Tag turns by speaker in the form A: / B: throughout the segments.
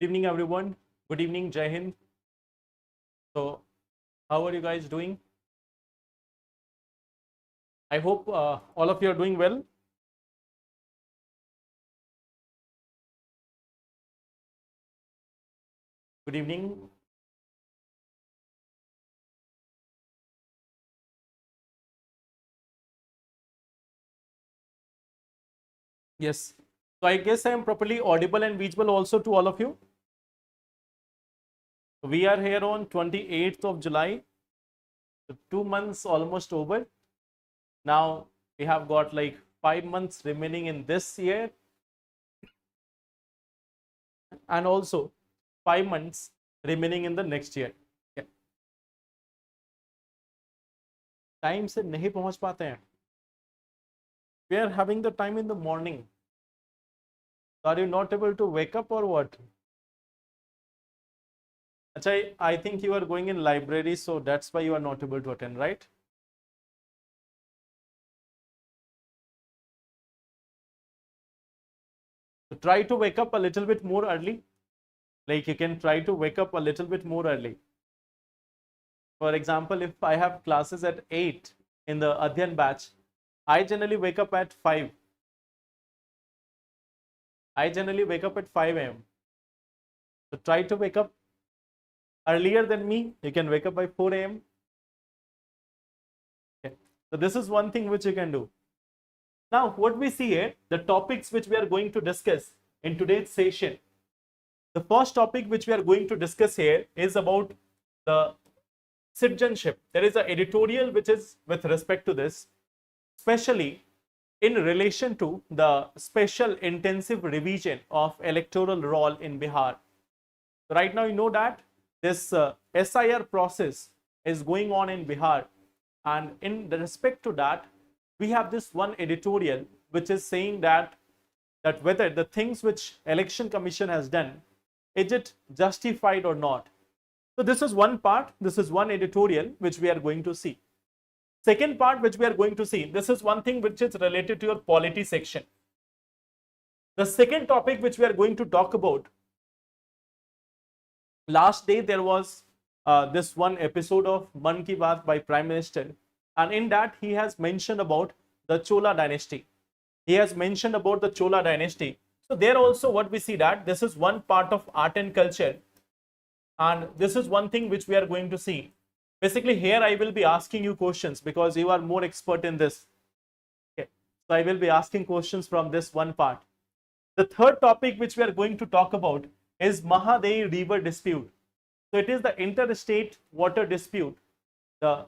A: Good evening, everyone. Good evening, Jai Hind. So, how are you guys doing? I hope all of you are doing well. Good evening. Yes. So, I guess I am properly audible and visible also to all of you. We are here on 28th of July. So 2 months almost over. Now, we have got like 5 months remaining in this year and also 5 months remaining in the next year. Yeah. Time से नहीं पहुंच पाते हैं. We are having the time in the morning. Are you not able to wake up or what? Achha, I think you are going in library, so that's why you are not able to attend, right? So try to wake up a little bit more early. Like you can try to wake up a little bit more early. For example, if I have classes at 8 in the Adhyan batch, I generally wake up at 5. I generally wake up at 5 a.m. So try to wake up earlier than me. You can wake up by 4 a.m. Okay. So this is one thing which you can do. Now, what we see here, the topics which we are going to discuss in today's session. The first topic which we are going to discuss here is about the citizenship. There is an editorial which is with respect to this, especially in relation to the special intensive revision of electoral roll in Bihar. So right now you know that this SIR process is going on in Bihar, and in respect to that, we have this one editorial which is saying that whether the things which Election Commission has done, is it justified or not. So this is one part, this is one editorial which we are going to see. Second part which we are going to see, this is one thing which is related to your polity section. The second topic which we are going to talk about, last day there was this one episode of Man Ki Baat by Prime Minister, and in that he has mentioned about the Chola dynasty. He has mentioned about the Chola dynasty. So there also what we see that this is one part of art and culture, and this is one thing which we are going to see. Basically here I will be asking you questions because you are more expert in this. Okay. So I will be asking questions from this one part. The third topic which we are going to talk about is Mahadayi river dispute. So it is the interstate water dispute. The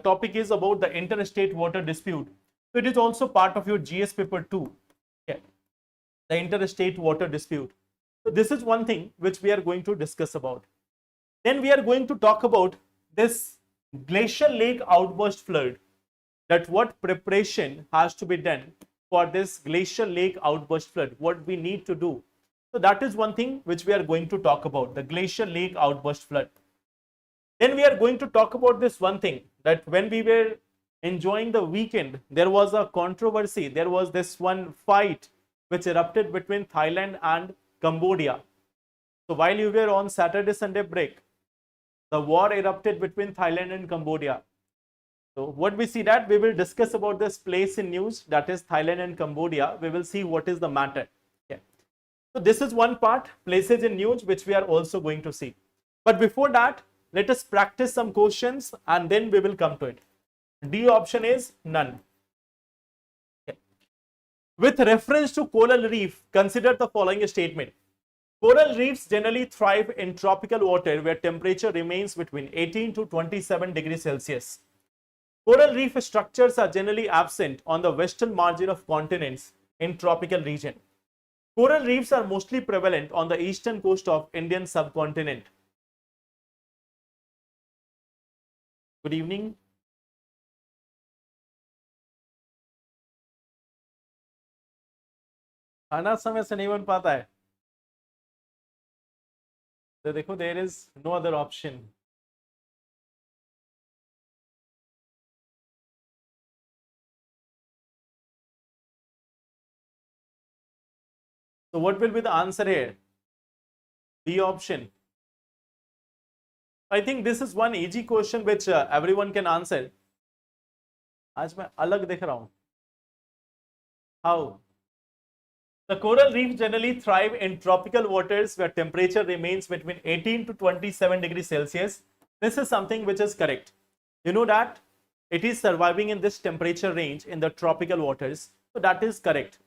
A: topic is about the interstate water dispute. So it is also part of your GS paper 2. Okay. The interstate water dispute. So this is one thing which we are going to discuss about. Then we are going to talk about this glacial lake outburst flood, that what preparation has to be done for this glacial lake outburst flood, what we need to do. So that is one thing which we are going to talk about, the glacial lake outburst flood. Then we are going to talk about this one thing, that when we were enjoying the weekend, there was a controversy, there was this one fight which erupted between Thailand and Cambodia. So while you were on Saturday, Sunday break, the war erupted between Thailand and Cambodia. So what we see that we will discuss about this place in news, that is Thailand and Cambodia. We will see what is the matter. Okay. So this is one part, places in news, which we are also going to see. But before that, let us practice some questions and then we will come to it. D option is none. Okay. With reference to coral reef, consider the following statement. Coral reefs generally thrive in tropical water where temperature remains between 18 to 27 degrees Celsius. Coral reef structures are generally absent on the western margin of continents in tropical region. Coral reefs are mostly prevalent on the eastern coast of Indian subcontinent. Good evening. खाना समय से नहीं बन पाता है तो देखो there is no other option. So what will be the answer here? B option. I think this is one easy question which everyone can answer. आज मैं अलग देख रहा हूं. How? The coral reef generally thrive in tropical waters where temperature remains between 18 to 27 degrees Celsius. This is something which is correct. You know that it is surviving in this temperature range in the tropical waters. So that is correct.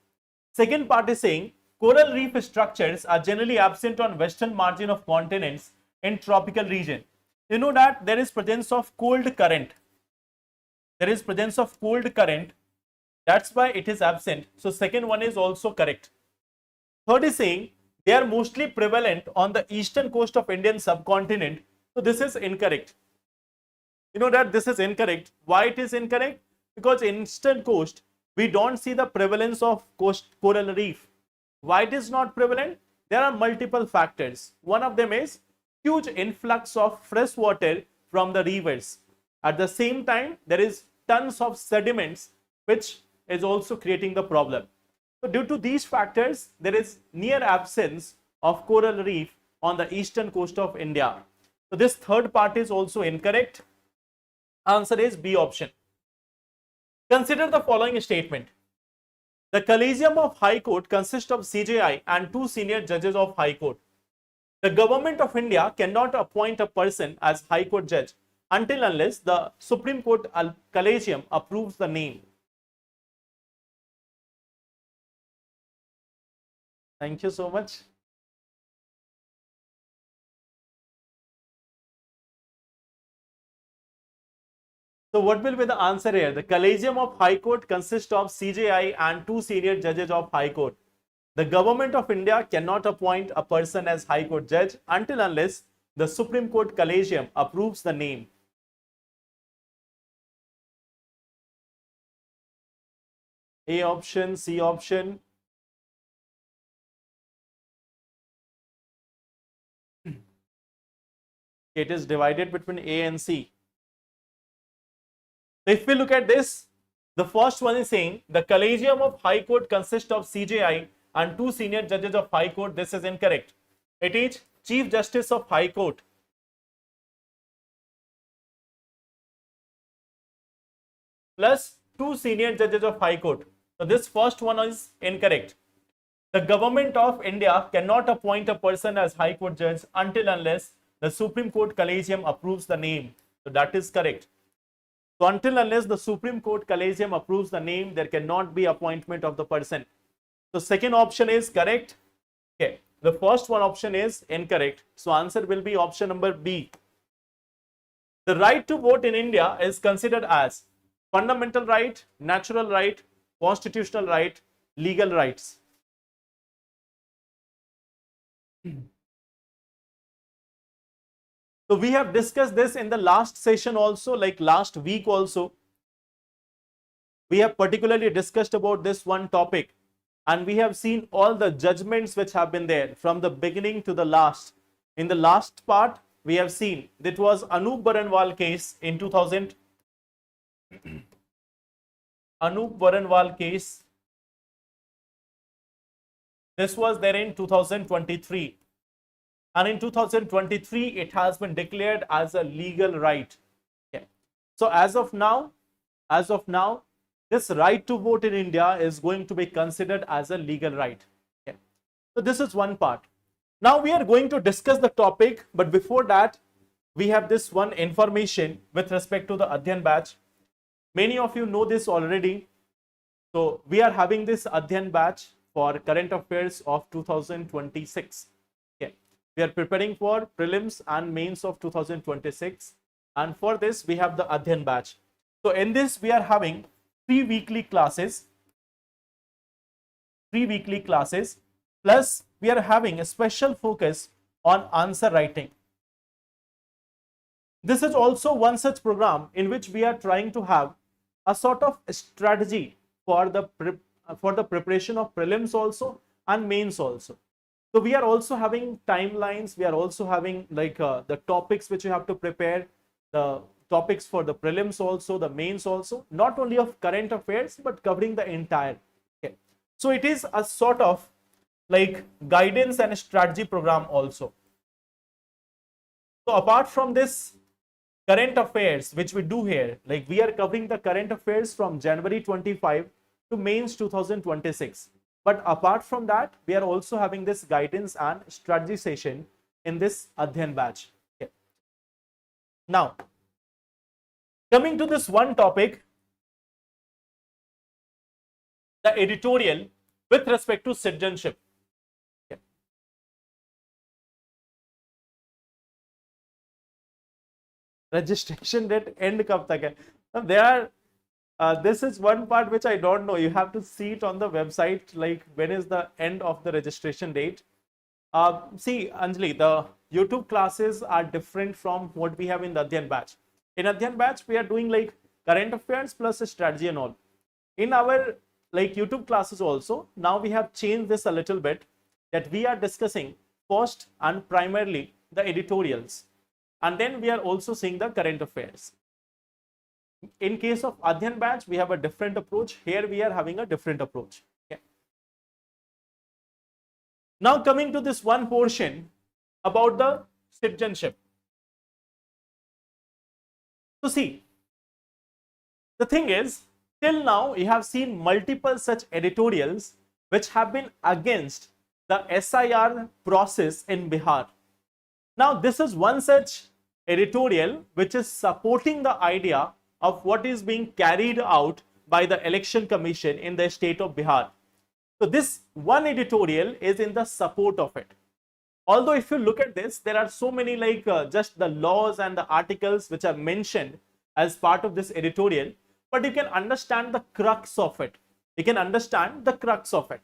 A: Second part is saying coral reef structures are generally absent on western margin of continents in tropical region. You know that there is presence of cold current. There is presence of cold current. That's why it is absent. So second one is also correct. Third is saying they are mostly prevalent on the eastern coast of Indian subcontinent. So this is incorrect. You know that this is incorrect. Why it is incorrect? Because in eastern coast, we don't see the prevalence of coral reef. Why it is not prevalent? There are multiple factors. One of them is huge influx of fresh water from the rivers. At the same time, there is tons of sediments which is also creating the problem. So due to these factors, there is near absence of coral reef on the eastern coast of India. So this third part is also incorrect. Answer is B option. Consider the following statement. The Collegium of High Court consists of CJI and 2 senior judges of High Court. The government of India cannot appoint a person as High Court judge until unless the Supreme Court Collegium approves the name. Thank you so much. So what will be the answer here? The Collegium of High Court consists of CJI and 2 senior judges of High Court. The government of India cannot appoint a person as High Court judge until unless the Supreme Court Collegium approves the name. A option, C option. It is divided between A and C. If we look at this, the first one is saying the Collegium of High Court consists of CJI and 2 senior judges of High Court. This is incorrect. It is Chief Justice of High Court plus 2 senior judges of High Court. So this first one is incorrect. The government of India cannot appoint a person as High Court judge until unless the Supreme Court Collegium approves the name. So that is correct. So until unless the Supreme Court Collegium approves the name, there cannot be appointment of the person. So second option is correct. Okay. The first one option is incorrect. So answer will be option number B. The right to vote in India is considered as fundamental right, natural right, constitutional right, legal rights. So we have discussed this in the last session also, like last week also. We have particularly discussed about this one topic, and we have seen all the judgments which have been there from the beginning to the last. In the last part, we have seen that was Anup Baranwal case in 2000. Anup Baranwal case. This was there in 2023. And in 2023, it has been declared as a legal right. Okay. So as of now, this right to vote in India is going to be considered as a legal right. Okay. So this is one part. Now we are going to discuss the topic, but before that, we have this one information with respect to the Adhyan batch. Many of you know this already. So we are having this Adhyan batch for current affairs of 2026. Okay. We are preparing for prelims and mains of 2026, and for this we have the Adhyan batch. So in this we are having 3 weekly classes, plus we are having a special focus on answer writing. This is also one such program in which we are trying to have a sort of strategy for the preparation of prelims also and mains also. So we are also having timelines. We are also having like the topics which you have to prepare, the topics for the prelims also, the mains also, not only of current affairs, but covering the entire. Okay. So it is a sort of like guidance and strategy program also. So apart from this current affairs which we do here, like we are covering the current affairs from January 25 to mains 2026. But apart from that, we are also having this guidance and strategy session in this Adhyan batch. Okay. Now, coming to this one topic, the editorial with respect to citizenship. Okay. Registration date end kab tak hai? Now, there are this is one part which I don't know. You have to see it on the website, like when is the end of the registration date. See, Anjali, the YouTube classes are different from what we have in the Adhyan batch. In Adhyan batch, we are doing like current affairs plus a strategy and all. In our like YouTube classes also, now we have changed this a little bit, that we are discussing first and primarily the editorials, and then we are also seeing the current affairs. In case of Adhyan batch, we have a different approach. Here we are having a different approach. Okay. Now coming to this one portion about the citizenship. So see, the thing is, till now you have seen multiple such editorials which have been against the SIR process in Bihar. Now this is one such editorial which is supporting the idea of what is being carried out by the election commission in the state of Bihar. So this one editorial is in the support of it. Although if you look at this, there are so many like just the laws and the articles which are mentioned as part of this editorial, but you can understand the crux of it. You can understand the crux of it.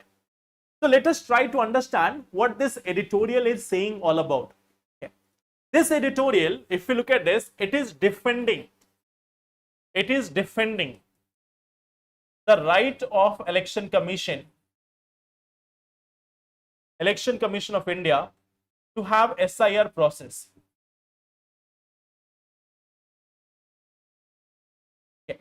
A: So let us try to understand what this editorial is saying all about. Okay. This editorial, if you look at this, it is defending the right of election commission of India to have SIR process. Okay.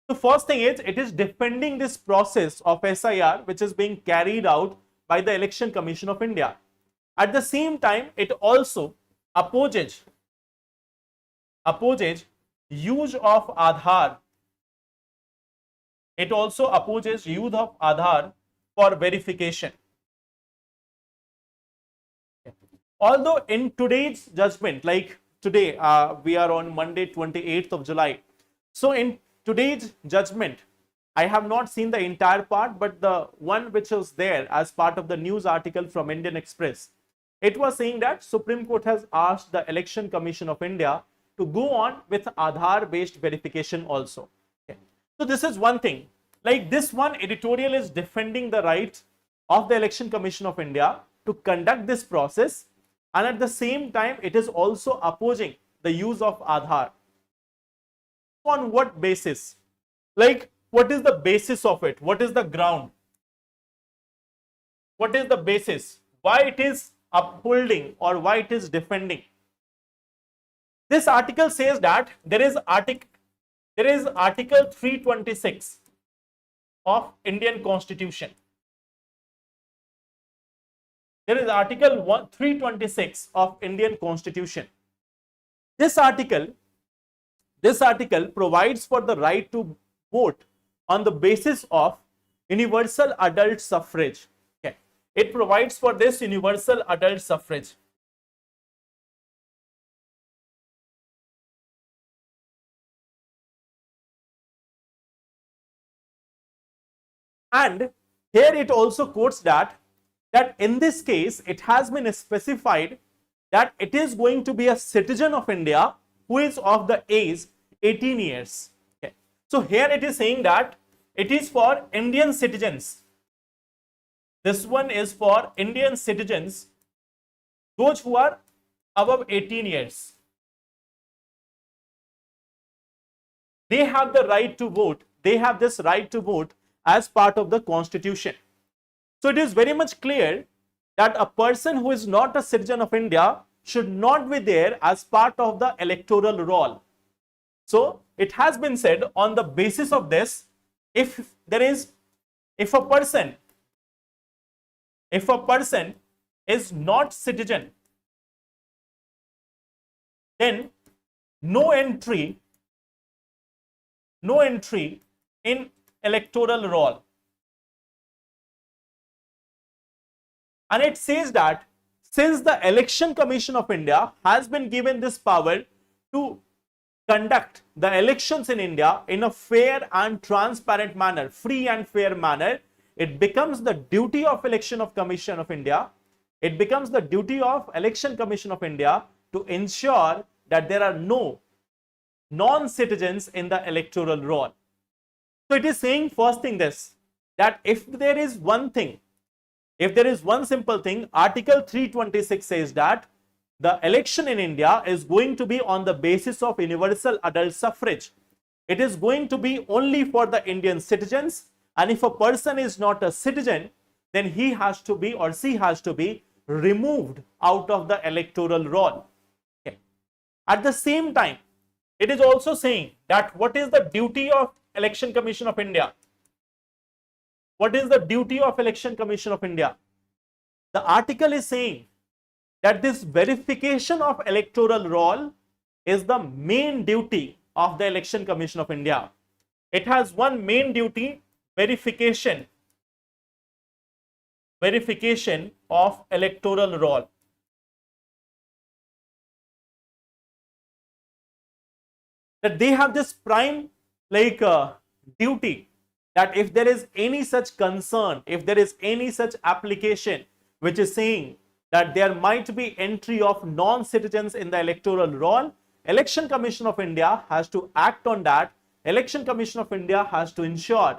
A: The first thing is, it is defending this process of SIR which is being carried out by the Election Commission of India. At the same time, it also opposes use of Aadhaar. It also opposes use of Aadhaar for verification. Although in today's judgment, like today, we are on Monday 28th of July. So in today's judgment, I have not seen the entire part, but the one which was there as part of the news article from Indian Express, it was saying that Supreme Court has asked the Election Commission of India to go on with Aadhaar based verification also. Okay. So this is one thing. Like this one editorial is defending the right of the Election Commission of India to conduct this process, and at the same time it is also opposing the use of Aadhaar. On what basis? Like what is the basis of it? What is the ground? What is the basis? Why it is upholding or why it is defending? This article says that there is article 326 of Indian Constitution. There is article 326 of Indian Constitution. This article provides for the right to vote on the basis of universal adult suffrage. Okay. It provides for this universal adult suffrage. And here it also quotes that in this case it has been specified that it is going to be a citizen of India who is of the age 18 years. Okay. So here it is saying that it is for Indian citizens. This one is for Indian citizens, those who are above 18 years. They have the right to vote. They have this right to vote as part of the Constitution. So it is very much clear that a person who is not a citizen of India should not be there as part of the electoral roll. So it has been said on the basis of this, if a person is not citizen, then no entry in electoral roll. And it says that since the Election Commission of India has been given this power to conduct the elections in India in a fair and transparent manner, free and fair manner, it becomes the duty of Election Commission of India to ensure that there are no non-citizens in the electoral roll. So it is saying first thing this, that if there is one simple thing, Article 326 says that the election in India is going to be on the basis of universal adult suffrage. It is going to be only for the Indian citizens, and if a person is not a citizen, then he has to be or she has to be removed out of the electoral roll. Okay. At the same time, it is also saying that what is the duty of Election Commission of India? What is the duty of Election Commission of India? The article is saying that this verification of electoral roll is the main duty of the Election Commission of India. It has one main duty, verification of electoral roll. That they have this prime duty, that if there is any such concern, if there is any such application which is saying that there might be entry of non-citizens in the electoral roll, Election Commission of India has to act on that. Election Commission of India has to ensure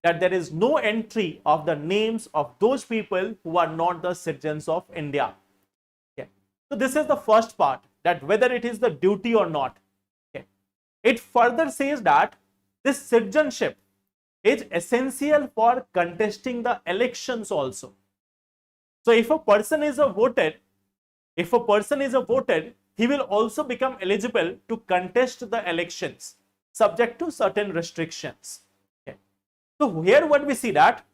A: that there is no entry of the names of those people who are not the citizens of India. Okay. So this is the first part, that whether it is the duty or not. Okay. It further says that this citizenship is essential for contesting the elections also. So if a person is a voter, he will also become eligible to contest the elections subject to certain restrictions. Okay. So here what we see, that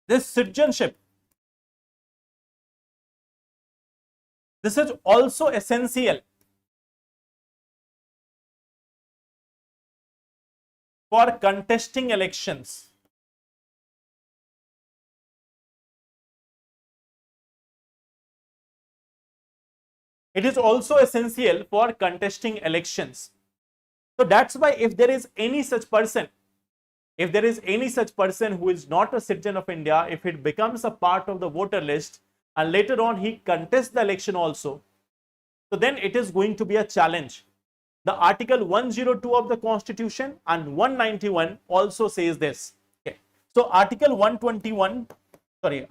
A: this citizenship, this is also essential for contesting elections. It is also essential for contesting elections. So that's why if there is any such person who is not a citizen of India, if it becomes a part of the voter list and later on he contests the election also, so then it is going to be a challenge. The Article 102 of the Constitution and 191 also says this. Okay. So Article 121, here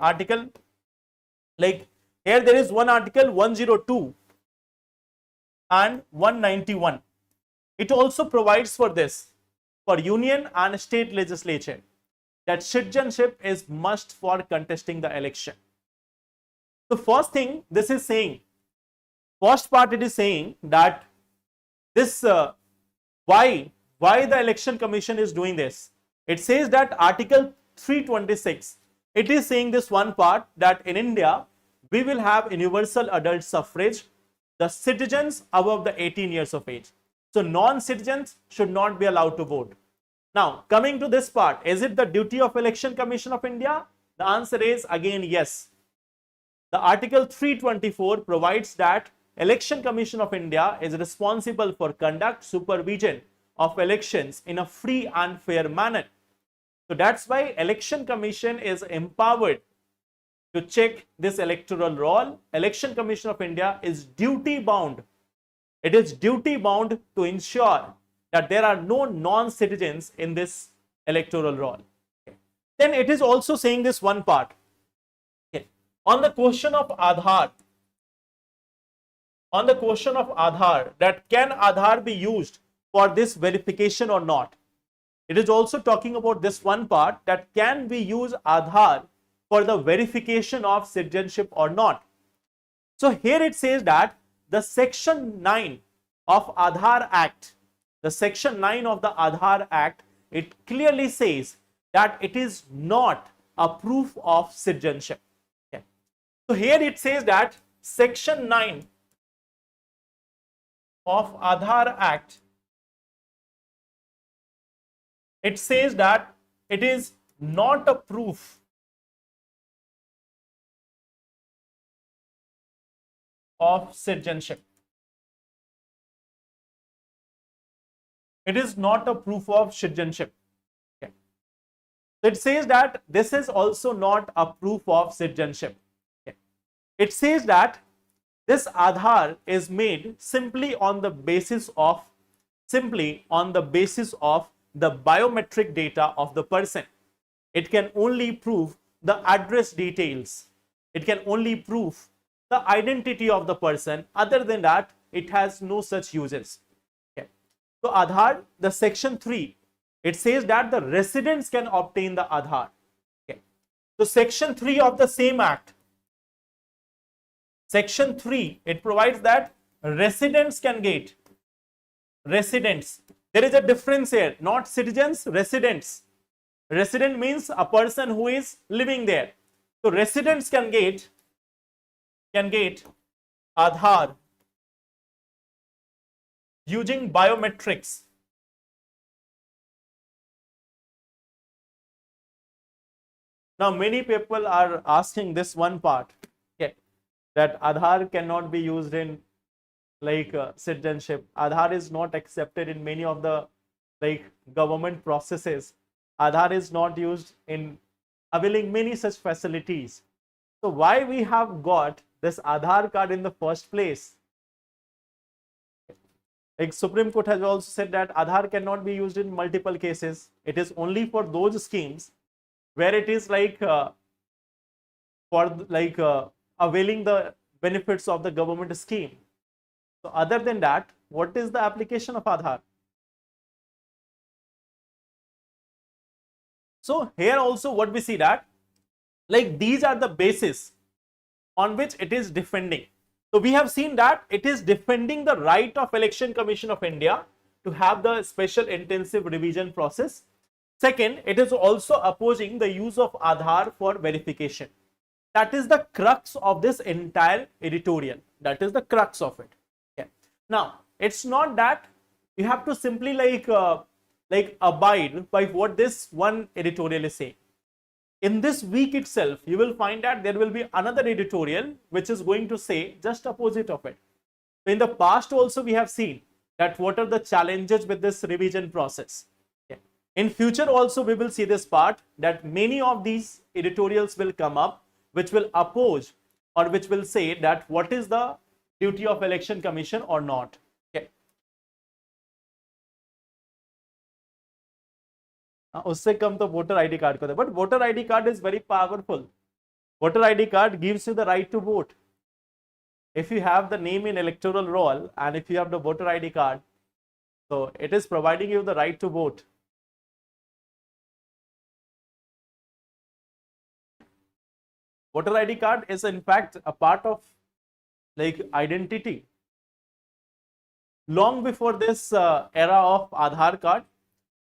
A: there is one Article 102 and 191. It also provides for this, for union and state legislature, that citizenship is must for contesting the election. The first thing this is saying, first part it is saying that this why the Election Commission is doing this. It says that Article 326, it is saying this one part, that in India we will have universal adult suffrage, the citizens above the 18 years of age. So non-citizens should not be allowed to vote. Now coming to this part, is it the duty of Election Commission of India? The answer is again yes. The Article 324 provides that Election Commission of India is responsible for conduct, supervision of elections in a free and fair manner. So that's why Election Commission is empowered to check this electoral roll. Election Commission of India is duty bound. It is duty bound to ensure that there are no non-citizens in this electoral roll. Okay. Then it is also saying this one part. Okay. On the question of Aadhaar, that can Aadhaar be used for this verification or not? It is also talking about this one part, that can we use Aadhaar for the verification of citizenship or not? So here it says that the Section 9 of Aadhaar Act, it clearly says that it is not a proof of citizenship. Okay. So here it says that Section 9 of Aadhaar Act, it says that it is not a proof of citizenship. It is not a proof of citizenship. Okay. It says that this is also not a proof of citizenship. Okay. It says that this Aadhaar is made simply on the basis of the biometric data of the person. It can only prove the address details. It can only prove the identity of the person. Other than that, it has no such uses. Okay. So Aadhaar, the section 3, it says that the residents can obtain the Aadhaar. Okay. So section 3 of the same act, section 3, it provides that residents can get. Residents. There is a difference here, not citizens, residents. Resident means a person who is living there. So residents can get Aadhaar using biometrics. Now many people are asking this one part, okay, that Aadhaar cannot be used in citizenship. Aadhaar is not accepted in many of the government processes. Aadhaar is not used in availing many such facilities. So why we have got this Aadhaar card in the first place? Like Supreme Court has also said that Aadhaar cannot be used in multiple cases. It is only for those schemes where it is availing the benefits of the government scheme. So other than that, what is the application of Aadhaar? So here also what we see that these are the basis on which it is defending. So we have seen that it is defending the right of Election Commission of India to have the special intensive revision process. Second, it is also opposing the use of Aadhaar for verification. That is the crux of this entire editorial. That is the crux of it. Okay. Now, it's not that you have to simply abide by what this one editorial is saying. In this week itself, you will find that there will be another editorial which is going to say just opposite of it. So in the past also we have seen that what are the challenges with this revision process. Okay. In future also we will see this part that many of these editorials will come up which will oppose or which will say that what is the duty of Election Commission or not. Okay. उससे कम तो voter ID card को था, but voter ID card is very powerful. Voter ID card gives you the right to vote. If you have the name in electoral roll and if you have the voter ID card, so it is providing you the right to vote. Voter ID card is in fact a part of identity. Long before this era of Aadhaar card,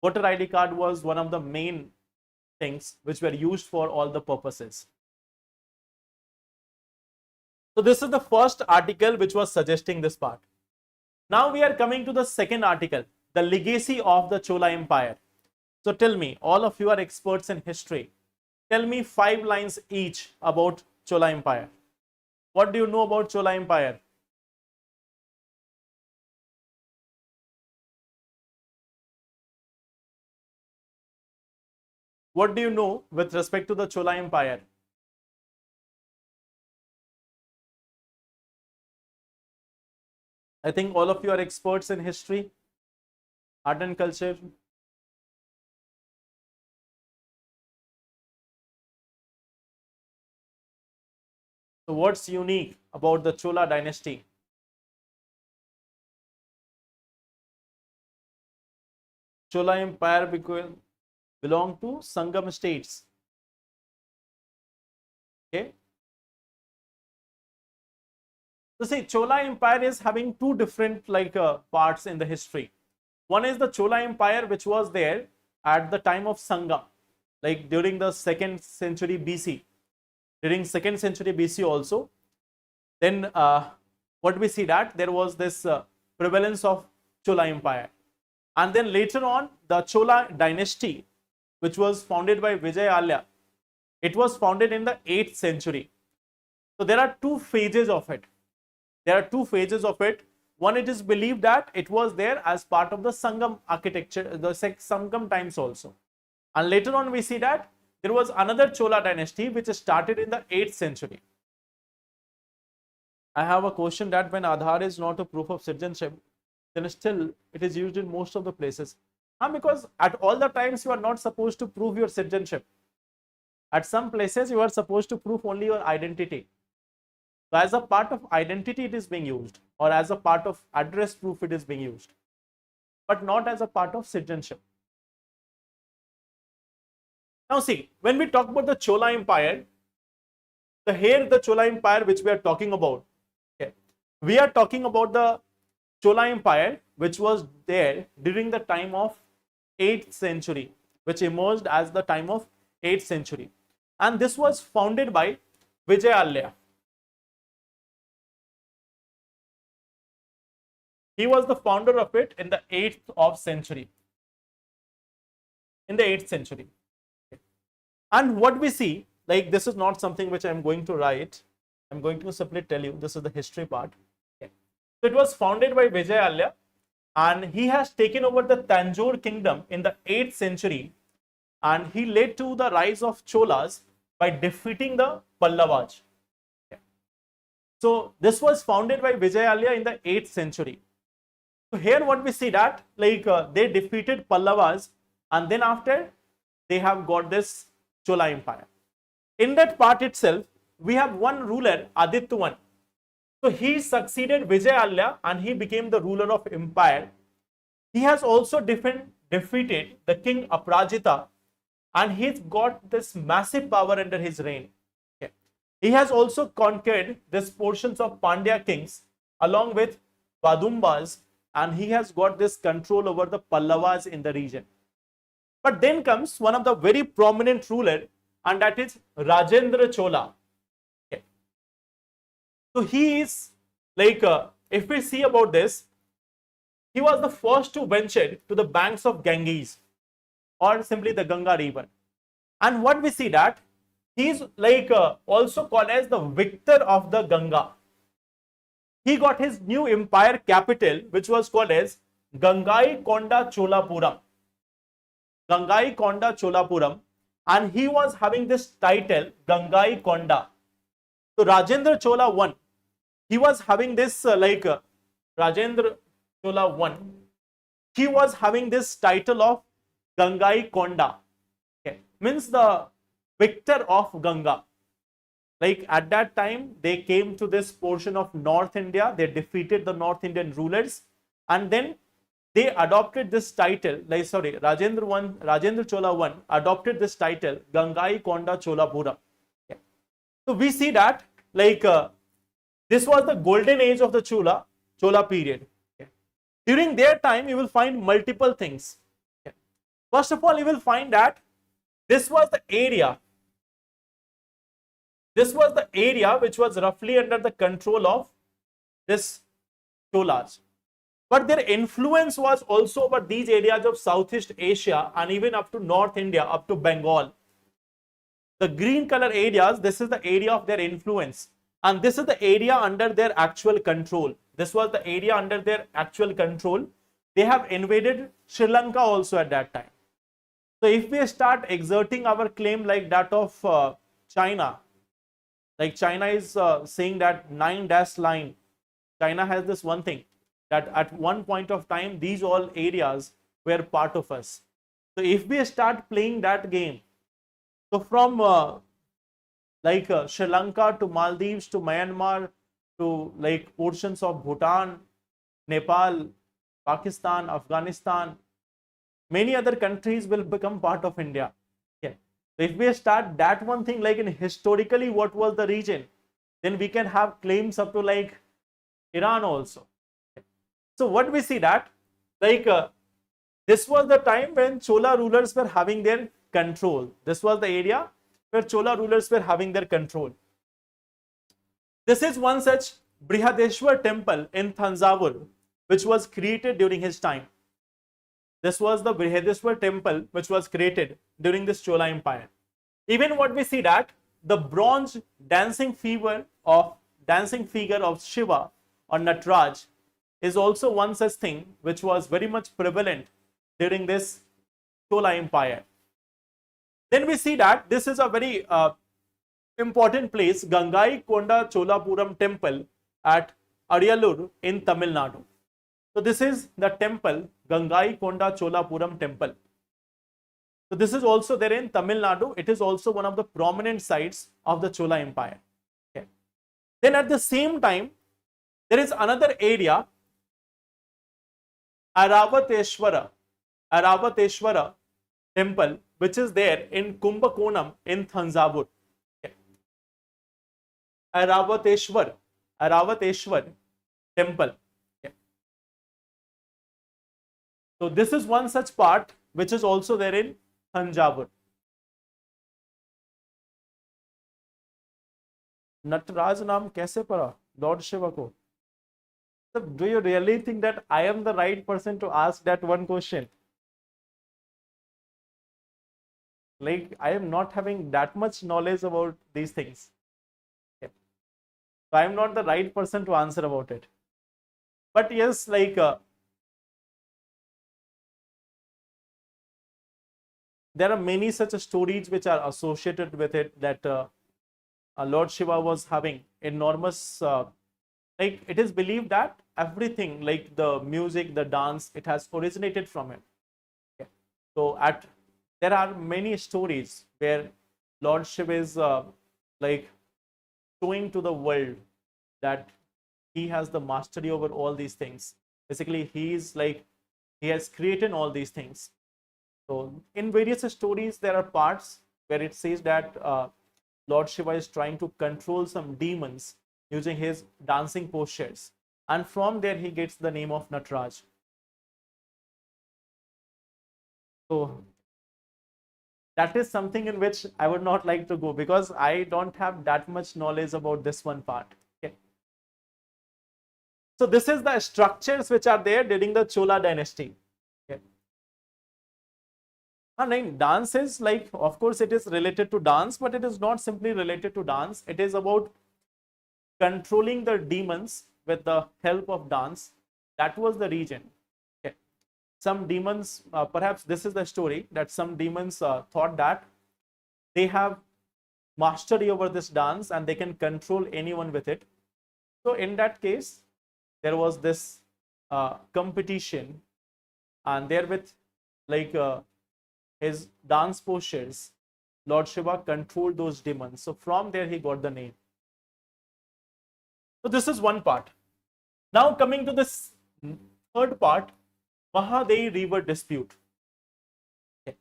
A: voter ID card was one of the main things which were used for all the purposes. So this is the first article which was suggesting this part. Now we are coming to the second article, the legacy of the Chola Empire. So tell me, all of you are experts in history. Tell me 5 lines each about Chola Empire. What do you know about Chola Empire? What do you know with respect to the Chola Empire? I think all of you are experts in history, art and culture. So what's unique about the Chola dynasty? Chola Empire belonged to Sangam states. Okay. So see, Chola Empire is having two different parts in the history. One is the Chola Empire which was there at the time of Sangam, during the 2nd century BC. During 2nd century BC also. Then what we see that there was this prevalence of Chola Empire. And then later on, the Chola dynasty, which was founded by Vijayalaya, it was founded in the 8th century. So there are two phases of it. There are two phases of it. One, it is believed that it was there as part of the Sangam architecture, the Sangam times also. And later on, we see that there was another Chola dynasty which started in the 8th century. I have a question that when Aadhaar is not a proof of citizenship, then still it is used in most of the places. Because at all the times you are not supposed to prove your citizenship. At some places you are supposed to prove only your identity. So as a part of identity it is being used, or as a part of address proof it is being used, but not as a part of citizenship. Now see, when we talk about the Chola Empire, the Chola Empire which we are talking about, okay, we are talking about the Chola Empire which was there during the time of 8th century, which emerged as the time of 8th century. And this was founded by Vijayalaya. He was the founder of it in the 8th century. In the 8th century. And what we see, like this is not something which I am going to write. I am going to simply tell you, this is the history part. Okay. So it was founded by Vijayalaya, and he has taken over the Tanjore kingdom in the 8th century, and he led to the rise of Cholas by defeating the Pallavas. Okay. So this was founded by Vijayalaya in the 8th century. So here what we see that like they defeated Pallavas, and then after they have got this Chola Empire. In that part itself, we have one ruler, Adhyan. So he succeeded Vijayalaya and he became the ruler of empire. He has also defeated the king Aprajita, and he's got this massive power under his reign. Okay. He has also conquered these portions of Pandya kings along with Vadumbas, and he has got this control over the Pallavas in the region. But then comes one of the very prominent ruler, and that is Rajendra Chola. Okay. So he is like, if we see about this, he was the first to venture to the banks of Ganges, or simply the Ganga river. And what we see that he is like also called as the victor of the Ganga. He got his new empire capital, which was called as Gangai Konda Cholapuram. Gangai Konda Cholapuram, and he was having this title Gangai Konda. So Rajendra Chola I, he was having this Rajendra Chola I, he was having this title of Gangai Konda. Okay, means the victor of Ganga. Like at that time, they came to this portion of North India, they defeated the North Indian rulers, and then they adopted this title, Rajendra Chola I adopted this title, Gangai Konda Cholapura. Okay. So we see that like this was the golden age of the Chola period. Okay. During their time, you will find multiple things. Okay. First of all, you will find that this was the area. This was the area which was roughly under the control of this Cholas. But their influence was also over these areas of Southeast Asia and even up to North India, up to Bengal. The green color areas, this is the area of their influence. And this is the area under their actual control. This was the area under their actual control. They have invaded Sri Lanka also at that time. So if we start exerting our claim like that of China, like China is saying that 9-dash line, China has this one thing, that at one point of time, these all areas were part of us. So if we start playing that game, so from Sri Lanka to Maldives to Myanmar to like portions of Bhutan, Nepal, Pakistan, Afghanistan, many other countries will become part of India. Okay. So if we start that one thing, like in historically what was the region, then we can have claims up to like Iran also. So what we see that like this was the time when Chola rulers were having their control. This was the area where Chola rulers were having their control. This is one such Brihadeshwar temple in Thanjavur, which was created during his time. This was the Brihadeshwar temple which was created during this Chola Empire. Even what we see that the bronze dancing figure of Shiva or Nataraj is also one such thing which was very much prevalent during this Chola Empire. Then we see that this is a very important place, Gangai Konda Cholapuram temple at Ariyalur in Tamil Nadu. So this is the temple, Gangai Konda Cholapuram temple. So this is also there in Tamil Nadu. It is also one of the prominent sites of the Chola Empire. Okay. Then at the same time, there is another area, Aravateshwara temple, which is there in Kumbakonam in Thanjavur. Okay. Aravateshwar temple. Okay. So this is one such part which is also there in Thanjavur. Nataraj नाम कैसे पड़ा Lord Shiva को? Do you really think that I am the right person to ask that one question? Like, I am not having that much knowledge about these things. Okay. So I am not the right person to answer about it. But yes, like there are many such stories which are associated with it, that Lord Shiva was having enormous, like it is believed that everything, like the music, the dance, it has originated from it. Okay. So there are many stories where Lord Shiva is like showing to the world that he has the mastery over all these things. Basically, he has created all these things. So in various stories, there are parts where it says that Lord Shiva is trying to control some demons using his dancing postures. And from there, he gets the name of Nataraj. So that is something in which I would not like to go, because I don't have that much knowledge about this one part. Okay. So this is the structures which are there during the Chola dynasty. Okay. And dance is like, of course, it is related to dance, but it is not simply related to dance. It is about controlling the demons with the help of dance. That was the region. Okay. Some demons, perhaps this is the story, that some demons thought that they have mastery over this dance and they can control anyone with it. So in that case, there was this competition, and therewith, like his dance postures, Lord Shiva controlled those demons. So from there he got the name. So this is one part. Now coming to this third part, Mahadayi river dispute. Okay.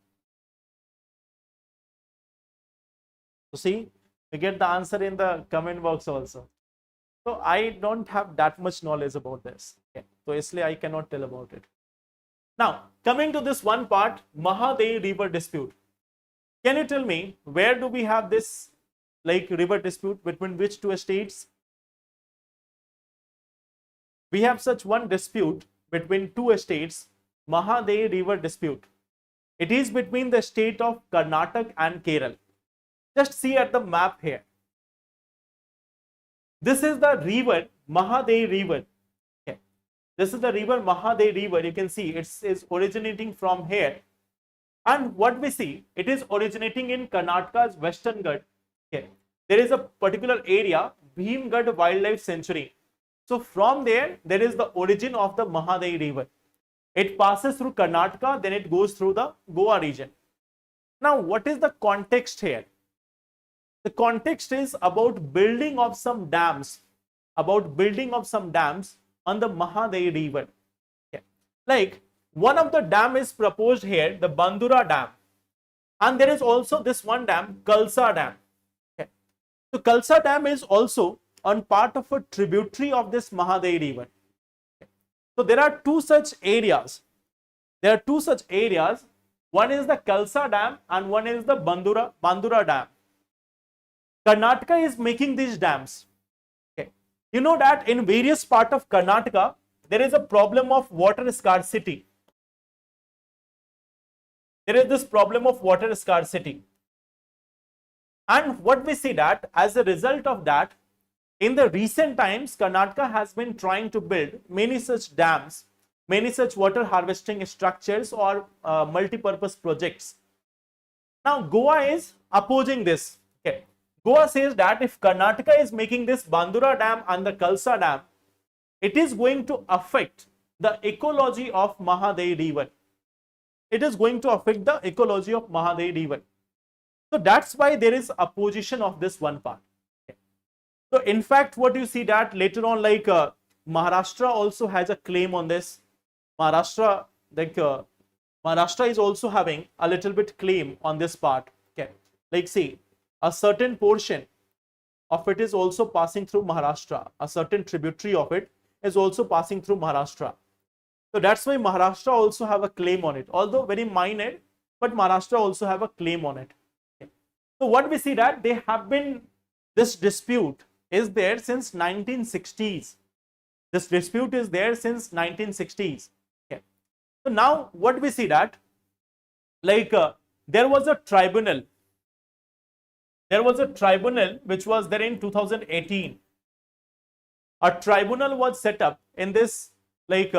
A: So see, we get the answer in the comment box also. So I don't have that much knowledge about this. Okay. So isliye I cannot tell about it. Now, coming to this one part, Mahadayi river dispute. Can you tell me, where do we have this like river dispute, between which two states? We have such one dispute between two states, Mahadayi river dispute. It is between the state of Karnataka and Kerala. Just see at the map here. This is the river, Mahadayi river. This is the river Mahadayi river. You can see it is originating from here. And what we see, it is originating in Karnataka's Western Ghat. Okay. There is a particular area, Bhimgad Wildlife Sanctuary. So from there, there is the origin of the Mahadayi river. It passes through Karnataka, then it goes through the Goa region. Now, what is the context here? The context is about building of some dams, on the Mahadayi river. Okay. Like one of the dam is proposed here, the Bandura Dam, and there is also this one dam, Kalsa Dam. Okay. So Kalsa Dam is also on part of a tributary of this Mahadayi river. Okay. So there are two such areas. One is the Kalsa Dam and one is the Bandura Dam. Karnataka is making these dams. Okay. You know that in various parts of Karnataka, there is a problem of water scarcity. There is this problem of water scarcity. And what we see that as a result of that, in the recent times, Karnataka has been trying to build many such dams, many such water harvesting structures or multi-purpose projects. Now, Goa is opposing this. Okay. Goa says that if Karnataka is making this Bandura Dam and the Kalsa Dam, it is going to affect the ecology of Mahadayi River. It is going to affect the ecology of Mahadayi River. So that's why there is opposition of this one part. Okay. So in fact, what you see that later on, like Maharashtra also has a claim on this. Maharashtra, like Maharashtra is also having a little bit claim on this part. Okay, like see, a certain portion of it is also passing through Maharashtra. A certain tributary of it is also passing through Maharashtra. So that's why Maharashtra also have a claim on it, although very minor, but Maharashtra also have a claim on it. Okay. So what we see that they have been, this dispute is there since 1960s. This dispute is there since 1960s. Okay. So now what we see that, like there was a tribunal. There was a tribunal which was there in 2018. A tribunal was set up in this, like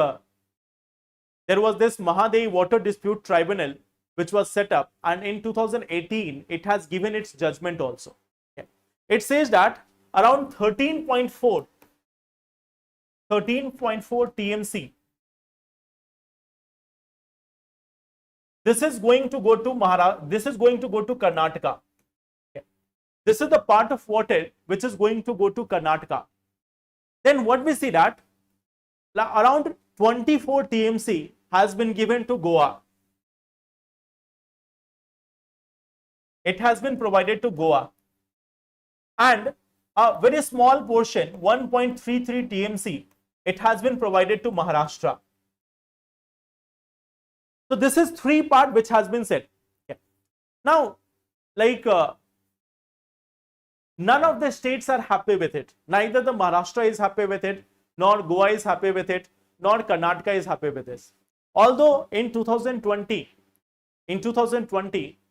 A: there was this Mahadayi Water Dispute Tribunal which was set up, and in 2018 it has given its judgment also. Okay. It says that around 13.4 TMC, this is going to go to this is going to go to Karnataka. Okay. This is the part of water which is going to go to Karnataka. Then what we see that around 24 TMC has been given to Goa. It has been provided to Goa. And a very small portion, 1.33 TMC, it has been provided to Maharashtra. So this is three part which has been said. Okay. Now, like none of the states are happy with it. Neither the Maharashtra is happy with it, nor Goa is happy with it, nor Karnataka is happy with this. Although in 2020,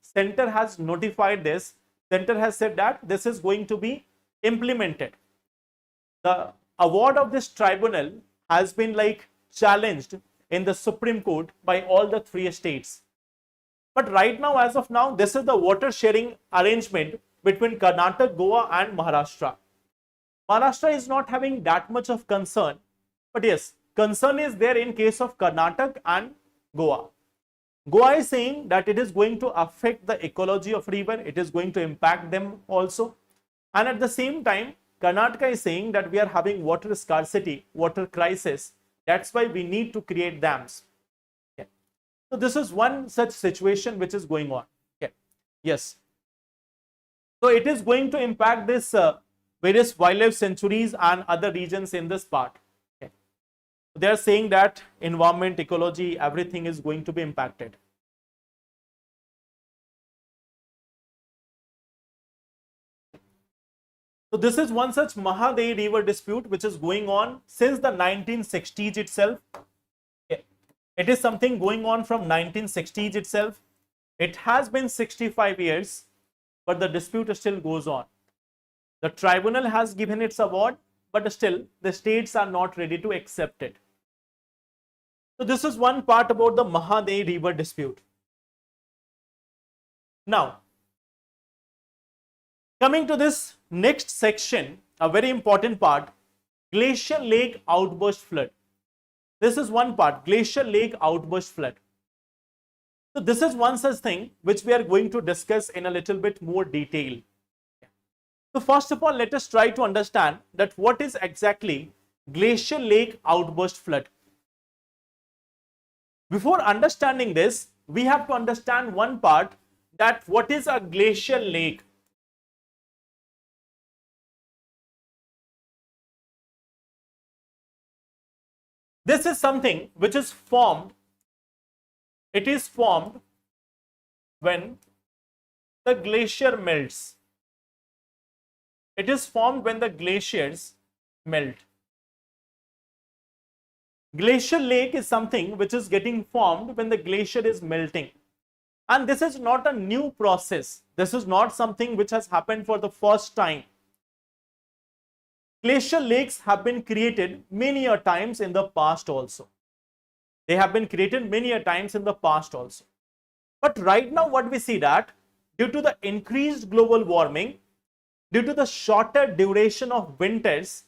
A: Center has notified this. Center has said that this is going to be implemented. The award of this tribunal has been like challenged in the Supreme Court by all the three states. But right now, as of now, this is the water sharing arrangement between Karnataka, Goa and Maharashtra. Maharashtra is not having that much of concern, but yes, concern is there in case of Karnataka and Goa. Goa is saying that it is going to affect the ecology of river, it is going to impact them also. And at the same time, Karnataka is saying that we are having water scarcity, water crisis. That's why we need to create dams. Okay. So this is one such situation which is going on. Okay. Yes. So it is going to impact this various wildlife sanctuaries and other regions in this part. Okay. They are saying that environment, ecology, everything is going to be impacted. So this is one such Mahadayi River dispute which is going on since the 1960s itself. Okay. It is something going on from 1960s itself. It has been 65 years, but the dispute still goes on. The tribunal has given its award, but still the states are not ready to accept it. So this is one part about the Mahadayi River dispute. Now, coming to this next section, a very important part, Glacial Lake outburst flood. This is one part, Glacial Lake outburst flood. So this is one such thing which we are going to discuss in a little bit more detail. So first of all, let us try to understand that what is exactly Glacial Lake outburst flood. Before understanding this, we have to understand one part, that what is a glacial lake. This is something which is formed. It is formed when the glacier melts. It is formed when the glaciers melt. Glacial lake is something which is getting formed when the glacier is melting. And this is not a new process. This is not something which has happened for the first time. Glacial lakes have been created many a times in the past also. They have been created many a times in the past also. But right now what we see that due to the increased global warming, due to the shorter duration of winters,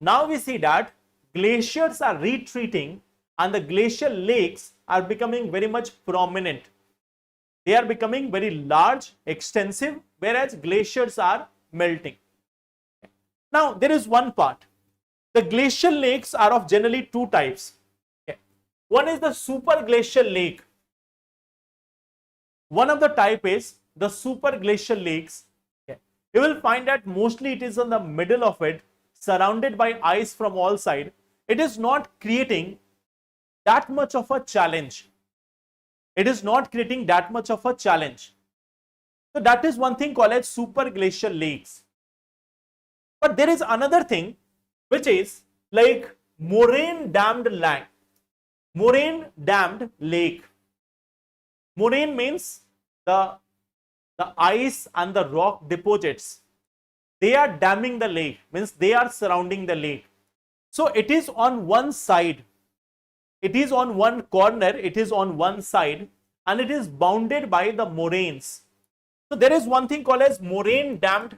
A: now we see that glaciers are retreating and the glacial lakes are becoming very much prominent. They are becoming very large, extensive, whereas glaciers are melting. Now, there is one part. The glacial lakes are of generally two types. One is the super glacial lake. One of the type is the super glacial lakes. You will find that mostly it is in the middle of it, surrounded by ice from all sides. It is not creating that much of a challenge. It is not creating that much of a challenge. So that is one thing called as super glacial lakes. But there is another thing which is like moraine dammed lake. Moraine dammed lake. Moraine means the ice and the rock deposits. They are damming the lake, means they are surrounding the lake. So it is on one side. It is on one corner, it is on one side, and it is bounded by the moraines. So there is one thing called as moraine dammed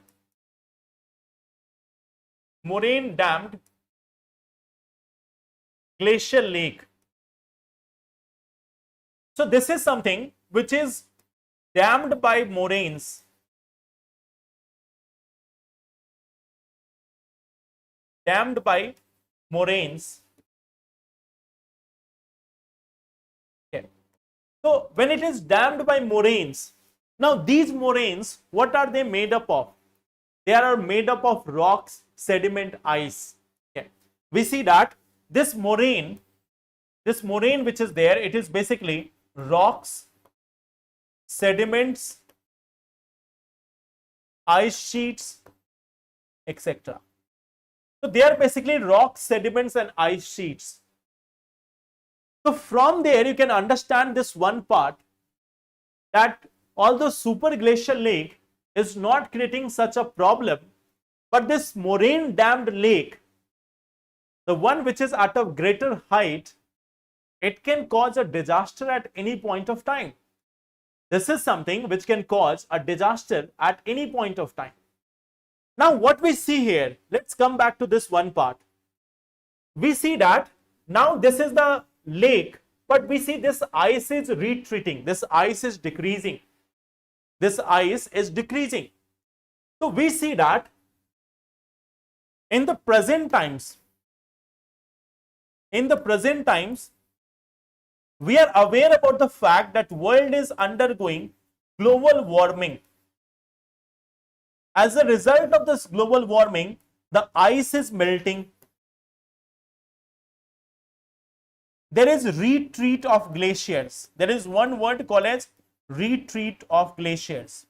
A: glacial lake. So this is something which is dammed by moraines. Dammed by moraines. Okay. So when it is dammed by moraines, now these moraines, what are they made up of? They are made up of rocks, sediment, ice. Okay. We see that this moraine which is there, it is basically rocks, sediments, ice sheets, etc. So they are basically rocks, sediments and ice sheets. So from there you can understand this one part, that although super glacial lake is not creating such a problem, but this moraine dammed lake, the one which is at a greater height, it can cause a disaster at any point of time. This is something which can cause a disaster at any point of time. Now what we see here, let's come back to this one part. We see that now this is the lake, but we see this ice is retreating, this ice is decreasing. This ice is decreasing. So we see that in the present times, we are aware about the fact that world is undergoing global warming. As a result of this global warming, the ice is melting. There is retreat of glaciers. There is one word called as retreat of glaciers.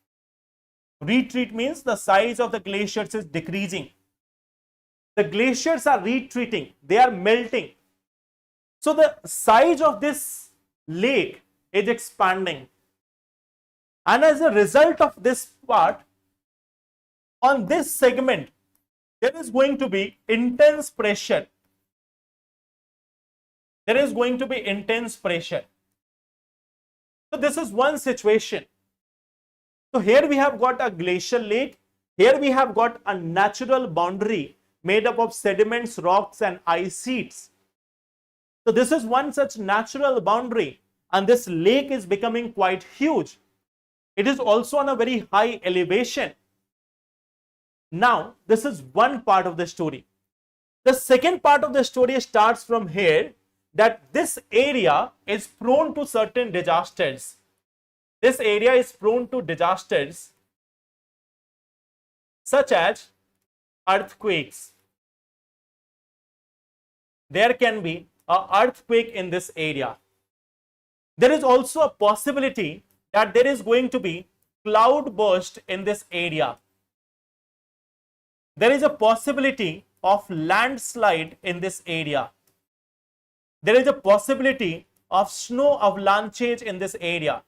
A: Retreat means the size of the glaciers is decreasing. The glaciers are retreating, they are melting. So the size of this lake is expanding. And as a result of this part, on this segment, there is going to be intense pressure. There is going to be intense pressure. So this is one situation. So here we have got a glacial lake. Here we have got a natural boundary made up of sediments, rocks and ice sheets. So this is one such natural boundary, and this lake is becoming quite huge. It is also on a very high elevation. Now, this is one part of the story. The second part of the story starts from here, that this area is prone to certain disasters. This area is prone to disasters such as earthquakes. There can be an earthquake in this area. There is also a possibility that there is going to be cloud burst in this area. There is a possibility of landslide in this area. there is a possibility of snow avalanches in this area.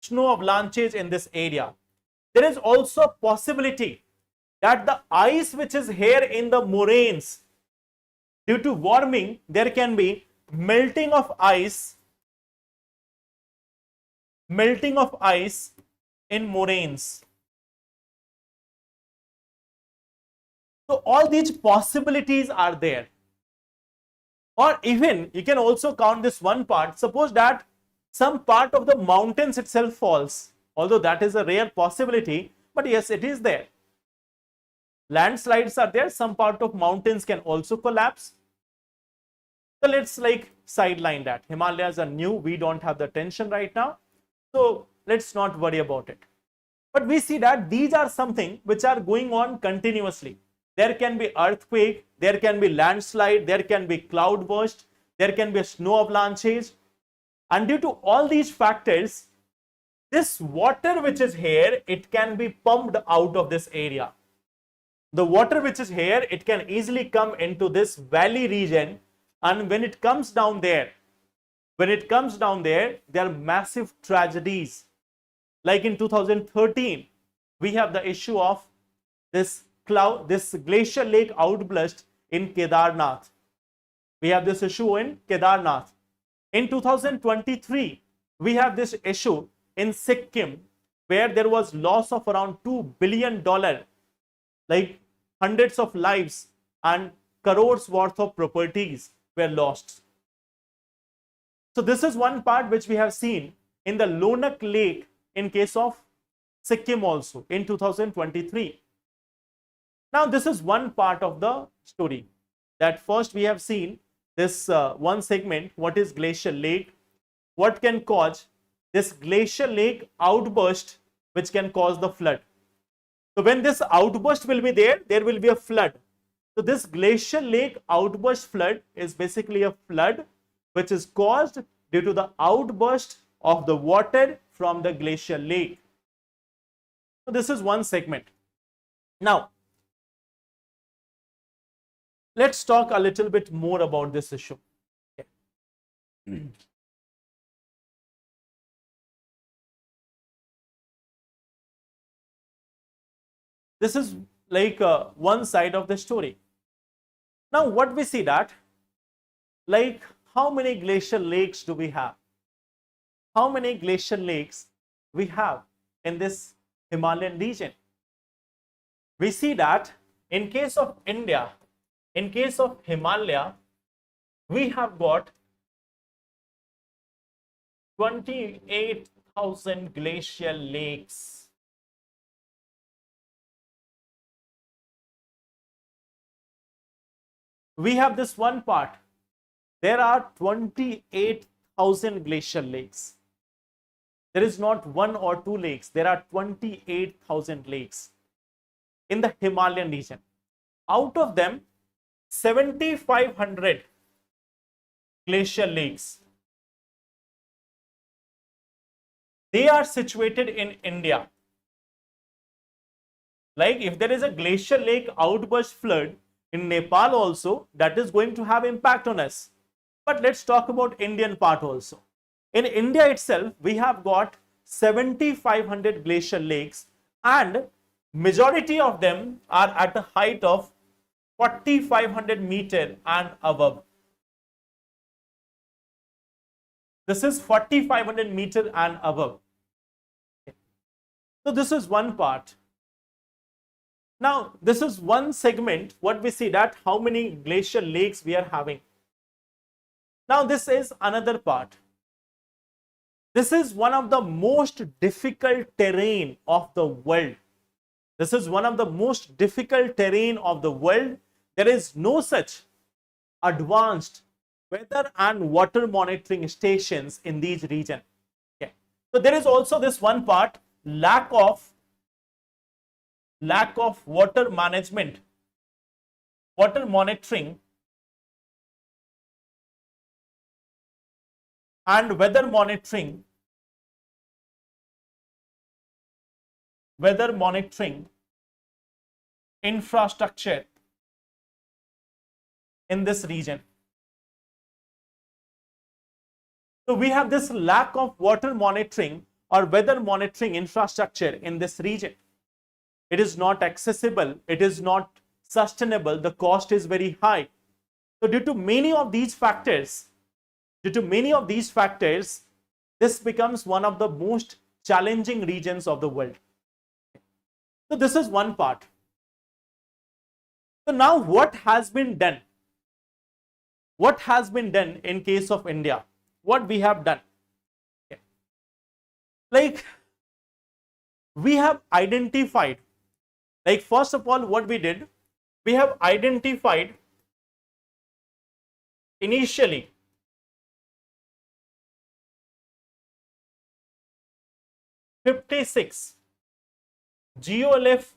A: Snow avalanches in this area. There is also a possibility that the ice which is here in the moraines, due to warming, there can be melting of ice in moraines. So all these possibilities are there. Or even you can also count this one part. Suppose that some part of the mountains itself falls, although that is a rare possibility, but yes, it is there. Landslides are there, some part of mountains can also collapse. So let's like sideline that. Himalayas are new, we don't have the tension right now. So let's not worry about it. But we see that these are something which are going on continuously. There can be earthquake, there can be landslide, there can be cloud burst, there can be snow avalanches. And due to all these factors, this water which is here, it can be pumped out of this area. The water which is here, it can easily come into this valley region, and when it comes down there, there are massive tragedies. Like in 2013, we have the issue of this glacial lake outburst in Kedarnath. We have this issue in Kedarnath. In 2023, we have this issue in Sikkim, where there was loss of around $2 billion, like hundreds of lives and crores worth of properties were lost. So this is one part which we have seen in the Lonak Lake in case of Sikkim also in 2023. Now this is one part of the story, that first we have seen this one segment, what is glacial lake, what can cause this glacial lake outburst which can cause the flood. So when this outburst will be there, there will be a flood. So this glacial lake outburst flood is basically a flood which is caused due to the outburst of the water from the glacial lake. So this is one segment. Now, let's talk a little bit more about this issue. Okay. This is like one side of the story. Now, what we see that, like, how many glacial lakes do we have? How many glacial lakes we have in this Himalayan region? We see that in case of India, in case of Himalaya, we have got 28,000 glacial lakes. We have this one part. There are 28,000 glacial lakes. There is not one or two lakes. There are 28,000 lakes in the Himalayan region. Out of them, 7,500 glacial lakes, they are situated in India. Like if there is a glacial lake outburst flood in Nepal also, that is going to have impact on us. But let's talk about Indian part also. In India itself, we have got 7,500 glacial lakes, and majority of them are at a height of 4,500 meter and above. This is 4,500 meter and above. So this is one part. Now, this is one segment, what we see that how many glacial lakes we are having. Now, this is another part. This is one of the most difficult terrain of the world. This is one of the most difficult terrain of the world. There is no such advanced weather and water monitoring stations in these regions. Okay. So there is also this one part, lack of water management, water monitoring and weather monitoring infrastructure in this region. So we have this lack of water monitoring or weather monitoring infrastructure in this region. It is not accessible, it is not sustainable, the cost is very high. So due to many of these factors, this becomes one of the most challenging regions of the world. So this is one part. So now what has been done? What has been done in case of India? What we have done? Okay. Like we have identified, like first of all what we did, we have identified initially (56) geolith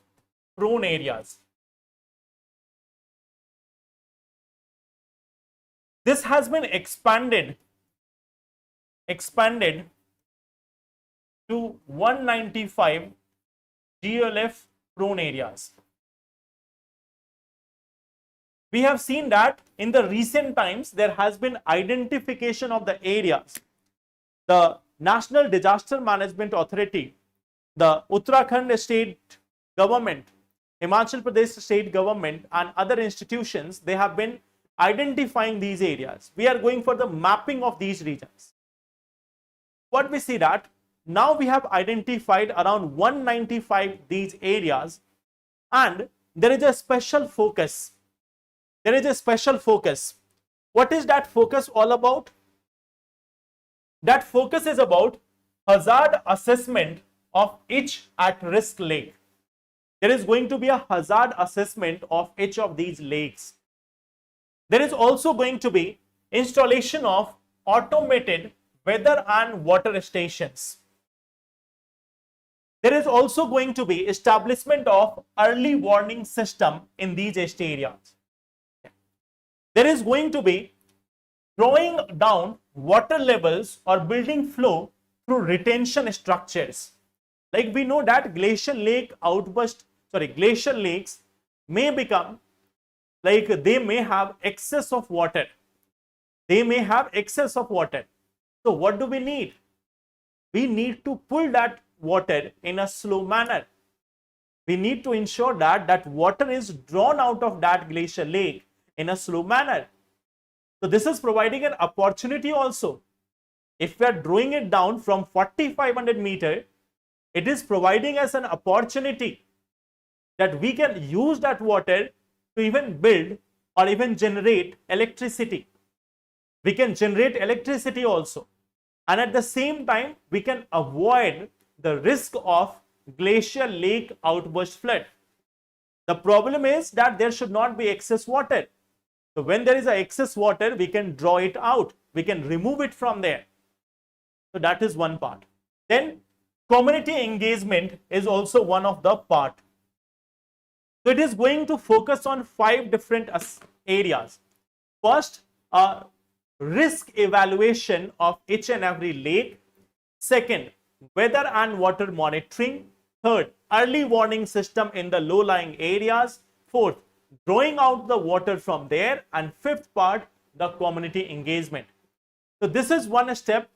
A: prone areas. This has been expanded to 195 geolith prone areas. We have seen that in the recent times there has been identification of the areas. The National Disaster Management Authority, the Uttarakhand state government, Himachal Pradesh state government and other institutions, they have been identifying these areas. We are going for the mapping of these regions. What we see that now we have identified around 195 these areas, and there is a special focus. What is that focus all about? That focus is about hazard assessment of each at-risk lake. There is going to be a hazard assessment of each of these lakes. There is also going to be installation of automated weather and water stations. There is also going to be establishment of early warning system in these areas. There is going to be drawing down water levels or building flow through retention structures. Like we know that glacial lakes may become, like they may have excess of water. So what do we need? We need to pull that water in a slow manner. We need to ensure that that water is drawn out of that glacial lake in a slow manner. So this is providing an opportunity also. If we are drawing it down from 4,500 meters, it is providing us an opportunity that we can use that water to even build or even generate electricity. We can generate electricity also. And at the same time, we can avoid the risk of glacial lake outburst flood. The problem is that there should not be excess water. So when there is a excess water, we can draw it out. We can remove it from there. So that is one part. Then community engagement is also one of the part. So it is going to focus on 5 different areas. First, risk evaluation of each and every lake. Second, weather and water monitoring. Third, early warning system in the low-lying areas. Fourth, drawing out the water from there. And fifth part, the community engagement. So this is one step.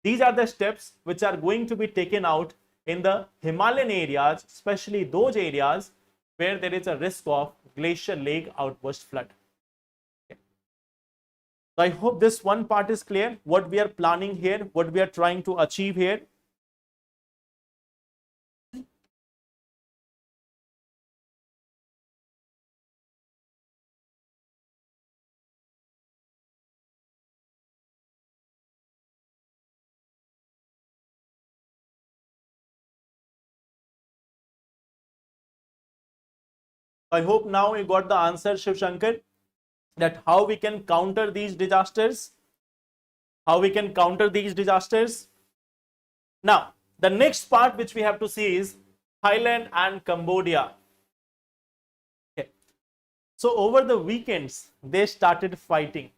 A: These are the steps which are going to be taken out in the Himalayan areas, especially those areas where there is a risk of glacial lake outburst flood. Okay. So I hope this one part is clear, what we are planning here, what we are trying to achieve here. I hope now you got the answer, Shiv Shankar, that how we can counter these disasters. Now, the next part which we have to see is Thailand and Cambodia. Okay. So over the weekends, they started fighting.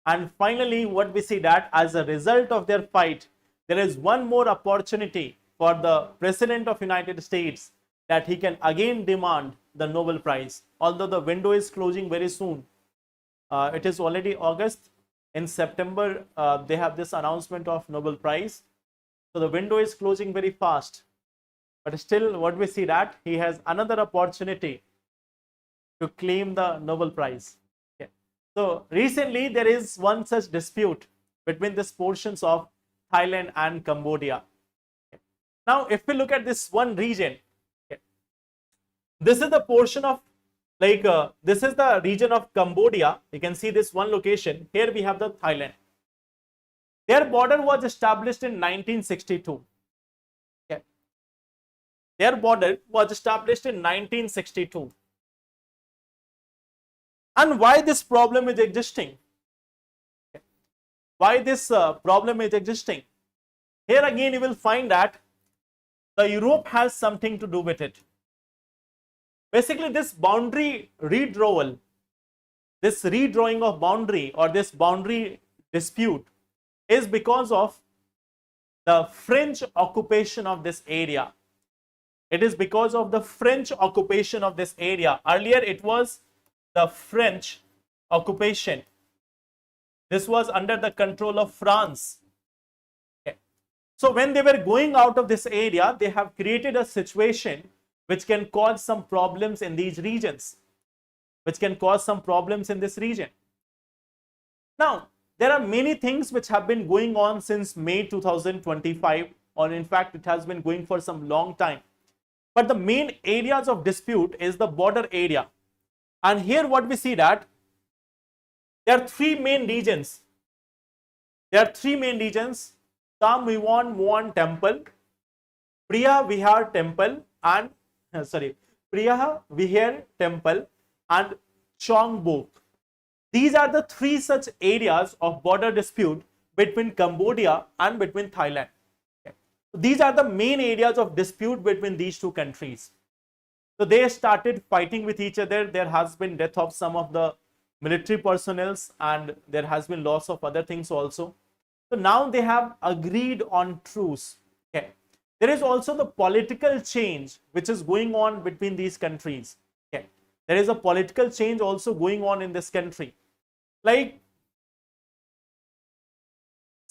A: And finally, what we see that as a result of their fight, there is one more opportunity for the President of United States that he can again demand the Nobel Prize, although the window is closing very soon. It is already August. In September, they have this announcement of Nobel Prize. So the window is closing very fast. But still, what we see that he has another opportunity to claim the Nobel Prize. Okay. So recently, there is one such dispute between these portions of Thailand and Cambodia. Okay. Now, if we look at this one region, okay, this is the portion of this is the region of Cambodia. You can see this one location. Here we have the Thailand. Their border was established in 1962. Okay. Their border was established in 1962. And why this problem is existing? Okay. Why this problem is existing? Here again you will find that the Europe has something to do with it. Basically, this boundary redrawal, this redrawing of boundary or this boundary dispute is because of the French occupation of this area. It is because of the French occupation of this area. Earlier, it was the French occupation. This was under the control of France. Okay. So when they were going out of this area, they have created a situation which can cause some problems in these regions, which can cause some problems in this region. Now, there are many things which have been going on since May 2025, or in fact, it has been going for some long time. But the main areas of dispute is the border area. And here what we see that there are three main regions. There are three main regions: Tamwiwan Muan Temple, Priya Vihar Temple, and Priya Vihar Temple and Chongbuk. These are the three such areas of border dispute between Cambodia and between Thailand. Okay. These are the main areas of dispute between these two countries. So they started fighting with each other. There has been death of some of the military personnel and there has been loss of other things also. So now they have agreed on truce. Okay. There is also the political change which is going on between these countries. Okay. There is a political change also going on in this country. Like,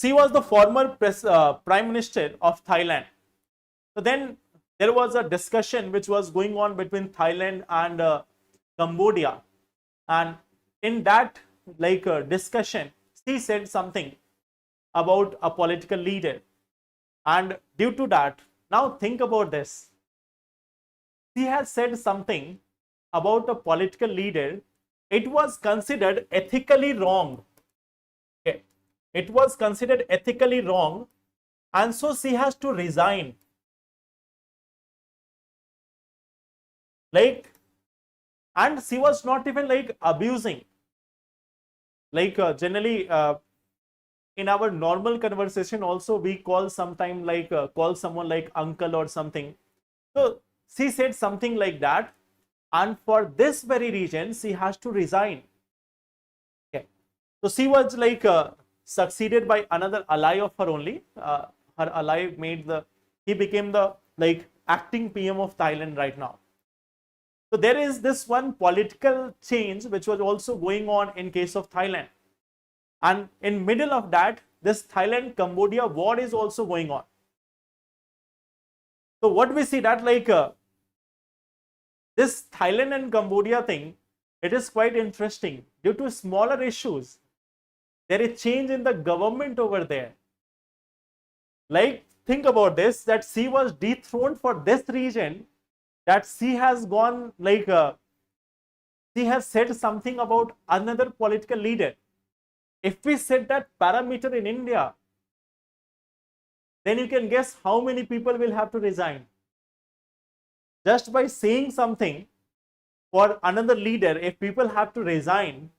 A: she was the former Prime Minister of Thailand. So then there was a discussion which was going on between Thailand and Cambodia. And in that discussion, she said something about a political leader. And due to that, now think about this. She has said something about a political leader. It was considered ethically wrong. Okay. It was considered ethically wrong. And so she has to resign. And she was not even abusing. Generally, in our normal conversation also we call sometime call someone like uncle or something. So she said something like that, and for this very reason she has to resign. Okay. So she was succeeded by another ally of her only. Her ally he became the acting PM of Thailand right now. So there is this one political change which was also going on in case of Thailand. And in middle of that, this Thailand-Cambodia war is also going on. So what we see that this Thailand and Cambodia thing, it is quite interesting. Due to smaller issues, there is change in the government over there. Think about this, that she was dethroned for this region, that she has gone she has said something about another political leader. If we set that parameter in India, then you can guess how many people will have to resign. Just by saying something for another leader, if people have to resign,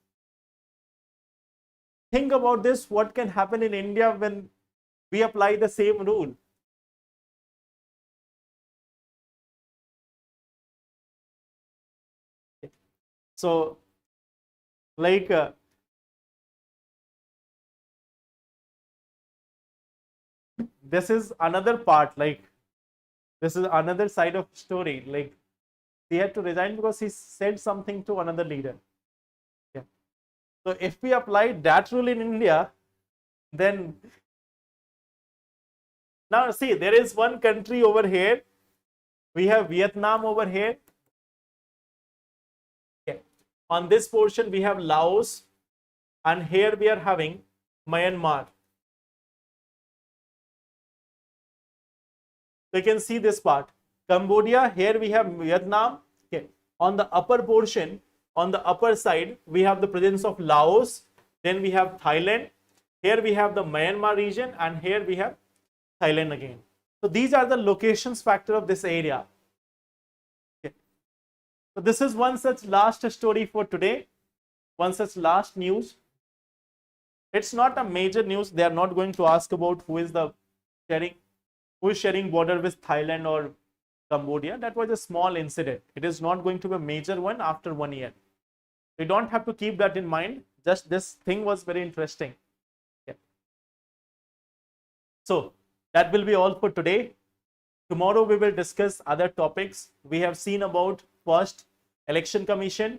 A: think about this, what can happen in India when we apply the same rule. So, this is another part, this is another side of story. She had to resign because he said something to another leader. Yeah. So if we apply that rule in India, then now see, there is one country over here. We have Vietnam over here. Okay. On this portion, we have Laos, and here we are having Myanmar. So you can see this part. Cambodia, here we have Vietnam. Okay. On the upper portion, on the upper side, we have the presence of Laos. Then we have Thailand. Here we have the Myanmar region, and here we have Thailand again. So these are the locations factor of this area. Okay. So this is one such last story for today. One such last news. It's not a major news. They are not going to ask about who is sharing border with Thailand or Cambodia. That was a small incident. It is not going to be a major one after 1 year. You don't have to keep that in mind. Just this thing was very interesting. Yeah. So that will be all for today. Tomorrow we will discuss other topics. We have seen about first election commission.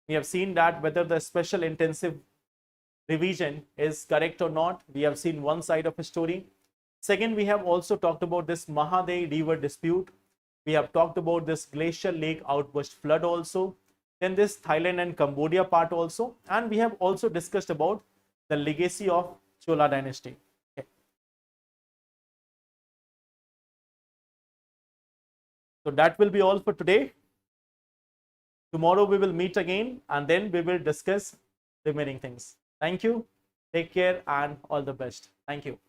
A: We have seen that whether the special intensive revision is correct or not. We have seen one side of a story. Second, we have also talked about this Mahadayi river dispute. We have talked about this glacial lake outburst flood also. Then this Thailand and Cambodia part also. And we have also discussed about the legacy of Chola dynasty. Okay. So that will be all for today. Tomorrow we will meet again and then we will discuss remaining things. Thank you. Take care and all the best. Thank you.